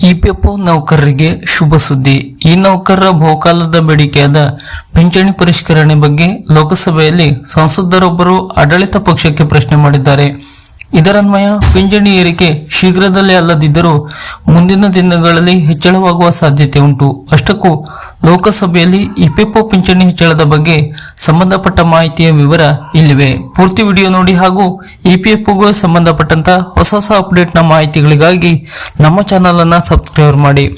EPFO ನೌಕರರಿಗೆ ಶುಭ ಸುದ್ದಿ. ಈ ನೌಕರರ ಬಹುಕಾಲದ ಬೇಡಿಕೆಯಾದ ಪಿಂಚಣಿ ಪರಿಷ್ಕರಣೆ ಬಗ್ಗೆ ಲೋಕಸಭೆಯಲ್ಲಿ ಸಂಸದರೊಬ್ಬರು ಆಡಳಿತ ಪಕ್ಷಕ್ಕೆ ಪ್ರಶ್ನೆ ಮಾಡಿದ್ದಾರೆ. ಇದರನ್ವಯ ಪಿಂಚಣಿ ಏರಿಕೆ ಶೀಘ್ರದಲ್ಲೇ ಅಲ್ಲದಿದ್ದರೂ ಮುಂದಿನ ದಿನಗಳಲ್ಲಿ ಹೆಚ್ಚಳವಾಗುವ ಸಾಧ್ಯತೆ ಉಂಟು. ಅಷ್ಟಕ್ಕೂ ಲೋಕಸಭೆಯಲ್ಲಿ ಇಪಿಎಫ್ಒ ಪಿಂಚಣಿ ಹೆಚ್ಚಳದ ಬಗ್ಗೆ ಸಂಬಂಧಪಟ್ಟ ಮಾಹಿತಿಯ ವಿವರ ಇಲ್ಲಿವೆ. ಪೂರ್ತಿ ವಿಡಿಯೋ ನೋಡಿ ಹಾಗೂ ಇಪಿಎಫ್ಒಗೆ ಸಂಬಂಧಪಟ್ಟಂತ ಹೊಸ ಅಪ್ಡೇಟ್ನ ಮಾಹಿತಿಗಳಿಗಾಗಿ ನಮ್ಮ ಚಾನಲ್ ಅನ್ನ ಸಬ್ಸ್ಕ್ರೈಬ್ ಮಾಡಿ.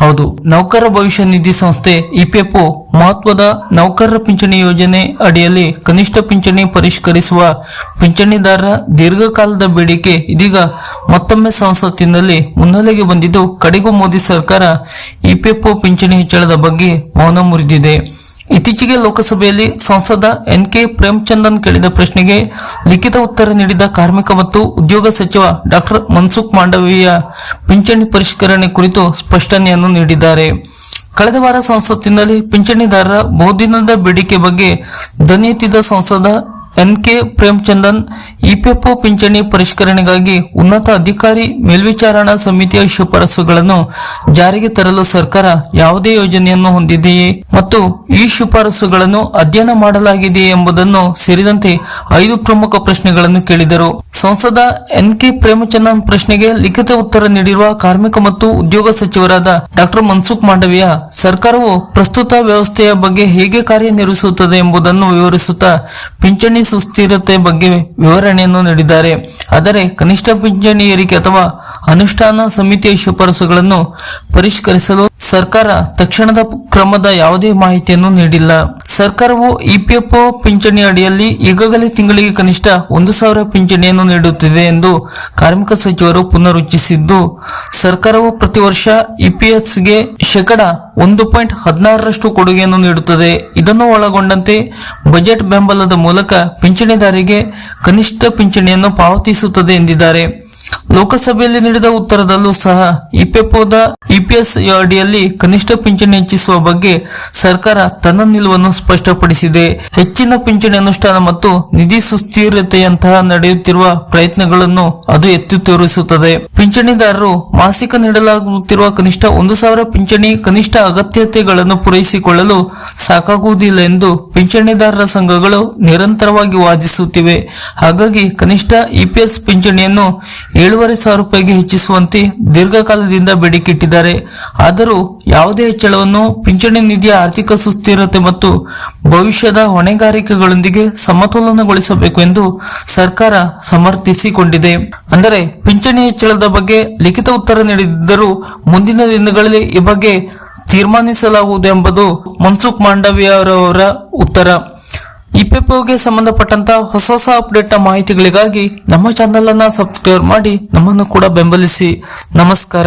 ಹೌದು, ನೌಕರ ಭವಿಷ್ಯ ನಿಧಿ ಸಂಸ್ಥೆ ಇಪಿಎಫ್ಒ ಮಹತ್ವದ ನೌಕರರ ಪಿಂಚಣಿ ಯೋಜನೆ ಅಡಿಯಲ್ಲಿ ಕನಿಷ್ಠ ಪಿಂಚಣಿ ಪರಿಷ್ಕರಿಸುವ ಪಿಂಚಣಿದಾರರ ದೀರ್ಘಕಾಲದ ಬೇಡಿಕೆ ಇದೀಗ ಮತ್ತೊಮ್ಮೆ ಸಂಸತ್ತಿನಲ್ಲಿ ಮುನ್ನೆಲೆಗೆ ಬಂದಿದ್ದು, ಕಡೆಗೂ ಮೋದಿ ಸರ್ಕಾರ ಇಪಿಎಫ್ಒ ಪಿಂಚಣಿ ಹೆಚ್ಚಳದ ಬಗ್ಗೆ ಮೌನ ಮುರಿದಿದೆ. ಇತ್ತೀಚೆಗೆ ಲೋಕಸಭೆಯಲ್ಲಿ ಸಂಸದ ಎನ್.ಕೆ. ಪ್ರೇಮಚಂದನ್ ಕೇಳಿದ ಪ್ರಶ್ನೆಗೆ ಲಿಖಿತ ಉತ್ತರ ನೀಡಿದ ಕಾರ್ಮಿಕ ಮತ್ತು ಉದ್ಯೋಗ ಸಚಿವ ಡಾಕ್ಟರ್ ಮನ್ಸುಖ್ ಮಾಂಡವೀಯ ಪಿಂಚಣಿ ಪರಿಷ್ಕರಣೆ ಕುರಿತು ಸ್ಪಷ್ಟನೆಯನ್ನು ನೀಡಿದ್ದಾರೆ. ಕಳೆದ ವಾರ ಸಂಸತ್ತಿನಲ್ಲಿ ಪಿಂಚಣಿದಾರರ ಬಹುದಿನದ ಬೇಡಿಕೆ ಬಗ್ಗೆ ಧ್ವನಿ ಎತ್ತಿದ ಸಂಸದ ಎನ್.ಕೆ. ಪ್ರೇಮಚಂದನ್ ಇಪಿಎಫ್ಒ ಪಿಂಚಣಿ ಪರಿಷ್ಕರಣೆಗಾಗಿ ಉನ್ನತ ಅಧಿಕಾರಿ ಮೇಲ್ವಿಚಾರಣಾ ಸಮಿತಿಯ ಶಿಫಾರಸುಗಳನ್ನು ಜಾರಿಗೆ ತರಲು ಸರ್ಕಾರ ಯಾವುದೇ ಯೋಜನೆಯನ್ನು ಹೊಂದಿದೆಯೇ ಮತ್ತು ಈ ಶಿಫಾರಸುಗಳನ್ನು ಅಧ್ಯಯನ ಮಾಡಲಾಗಿದೆಯೇ ಎಂಬುದನ್ನು ಸೇರಿದಂತೆ 5 ಪ್ರಮುಖ ಪ್ರಶ್ನೆಗಳನ್ನು ಕೇಳಿದರು. ಸಂಸದ ಎನ್.ಕೆ. ಪ್ರೇಮಚಂದನ್ ಪ್ರಶ್ನೆಗೆ ಲಿಖಿತ ಉತ್ತರ ನೀಡಿರುವ ಕಾರ್ಮಿಕ ಮತ್ತು ಉದ್ಯೋಗ ಸಚಿವರಾದ ಡಾಕ್ಟರ್ ಮನ್ಸುಖ್ ಮಾಂಡವೀಯ, ಸರ್ಕಾರವು ಪ್ರಸ್ತುತ ವ್ಯವಸ್ಥೆಯ ಬಗ್ಗೆ ಹೇಗೆ ಕಾರ್ಯನಿರ್ವಹಿಸುತ್ತದೆ ಎಂಬುದನ್ನು ವಿವರಿಸುತ್ತಾ ಪಿಂಚಣಿ ಸುಸ್ಥಿರತೆ ಬಗ್ಗೆ ವಿವರಣೆಯನ್ನು ನೀಡಿದ್ದಾರೆ. ಆದರೆ ಕನಿಷ್ಠ ಪಿಂಚಣಿ ಏರಿಕೆ ಅಥವಾ ಅನುಷ್ಠಾನ ಸಮಿತಿಯ ಶಿಫಾರಸುಗಳನ್ನು ಪರಿಷ್ಕರಿಸಲು ಸರ್ಕಾರ ತಕ್ಷಣದ ಕ್ರಮದ ಯಾವುದೇ ಮಾಹಿತಿಯನ್ನು ನೀಡಿಲ್ಲ. ಸರ್ಕಾರವು ಇಪಿಎಫ್ಒ ಪಿಂಚಣಿ ಅಡಿಯಲ್ಲಿ ಈಗಾಗಲೇ ತಿಂಗಳಿಗೆ ಕನಿಷ್ಠ 1,000 ಪಿಂಚಣಿಯನ್ನು ನೀಡುತ್ತಿದೆ ಎಂದು ಕಾರ್ಮಿಕ ಸಚಿವರು ಪುನರುಚ್ಚರಿಸಿದ್ದು, ಸರ್ಕಾರವು ಪ್ರತಿ ವರ್ಷ ಇಪಿಎಫ್ಗೆ (1.16% ಕೊಡುಗೆಯನ್ನು ನೀಡುತ್ತದೆ. ಇದನ್ನು ಒಳಗೊಂಡಂತೆ ಬಜೆಟ್ ಬೆಂಬಲದ ಮೂಲಕ ಪಿಂಚಣಿದಾರರಿಗೆ ಕನಿಷ್ಠ ಪಿಂಚಣಿಯನ್ನು ಪಾವತಿಸುತ್ತದೆ ಎಂದಿದ್ದಾರೆ. ಲೋಕಸಭೆಯಲ್ಲಿ ನೀಡಿದ ಉತ್ತರದಲ್ಲೂ ಸಹ ಇಪಿಎಸ್ ಅಡಿಯಲ್ಲಿ ಕನಿಷ್ಠ ಪಿಂಚಣಿ ಹೆಚ್ಚಿಸುವ ಬಗ್ಗೆ ಸರ್ಕಾರ ತನ್ನ ನಿಲುವನ್ನು ಸ್ಪಷ್ಟಪಡಿಸಿದೆ. ಹೆಚ್ಚಿನ ಪಿಂಚಣಿ ಅನುಷ್ಠಾನ ಮತ್ತು ನಿಧಿ ಸುಸ್ಥಿರತೆಯಂತಹ ನಡೆಯುತ್ತಿರುವ ಪ್ರಯತ್ನಗಳನ್ನು ಅದು ಎತ್ತಿ ತೋರಿಸುತ್ತದೆ. ಪಿಂಚಣಿದಾರರು ಮಾಸಿಕ ನೀಡಲಾಗುತ್ತಿರುವ ಕನಿಷ್ಠ 1,000 ಪಿಂಚಣಿ ಕನಿಷ್ಠ ಅಗತ್ಯತೆಗಳನ್ನು ಪೂರೈಸಿಕೊಳ್ಳಲು ಸಾಕಾಗುವುದಿಲ್ಲ ಎಂದು ಪಿಂಚಣಿದಾರರ ಸಂಘಗಳು ನಿರಂತರವಾಗಿ ವಾದಿಸುತ್ತಿವೆ. ಹಾಗಾಗಿ ಕನಿಷ್ಠ ಇಪಿಎಸ್ ಪಿಂಚಣಿಯನ್ನು 7,500 ರೂಪಾಯಿಗೆ ಹೆಚ್ಚಿಸುವಂತೆ ದೀರ್ಘಕಾಲದಿಂದ ಬೇಡಿಕೆ ಇಟ್ಟಿದ್ದಾರೆ. ಆದರೂ ಯಾವುದೇ ಹೆಚ್ಚಳವನ್ನು ಪಿಂಚಣಿ ನಿಧಿಯ ಆರ್ಥಿಕ ಸುಸ್ಥಿರತೆ ಮತ್ತು ಭವಿಷ್ಯದ ಹೊಣೆಗಾರಿಕೆಗಳೊಂದಿಗೆ ಸಮತೋಲನಗೊಳಿಸಬೇಕು ಎಂದು ಸರ್ಕಾರ ಸಮರ್ಥಿಸಿಕೊಂಡಿದೆ. ಅಂದರೆ ಪಿಂಚಣಿ ಹೆಚ್ಚಳದ ಬಗ್ಗೆ ಲಿಖಿತ ಉತ್ತರ ನೀಡಿದ್ದರೂ ಮುಂದಿನ ದಿನಗಳಲ್ಲಿ ಈ ಬಗ್ಗೆ ತೀರ್ಮಾನಿಸಲಾಗುವುದು ಎಂಬುದು ಮನ್ಸುಖ್ ಮಾಂಡವೀಯ ಅವರ ಉತ್ತರ. ಇಪಿಎಫ್ಒಗೆ ಸಂಬಂಧಪಟ್ಟಂತ ಹೊಸ ಅಪ್ಡೇಟ್ ಮಾಹಿತಿಗಳಿಗಾಗಿ ನಮ್ಮ ಚಾನೆಲ್ ಅನ್ನ ಸಬ್ಸ್ಕ್ರೈಬ್ ಮಾಡಿ, ನಮ್ಮನ್ನು ಕೂಡ ಬೆಂಬಲಿಸಿ. ನಮಸ್ಕಾರ.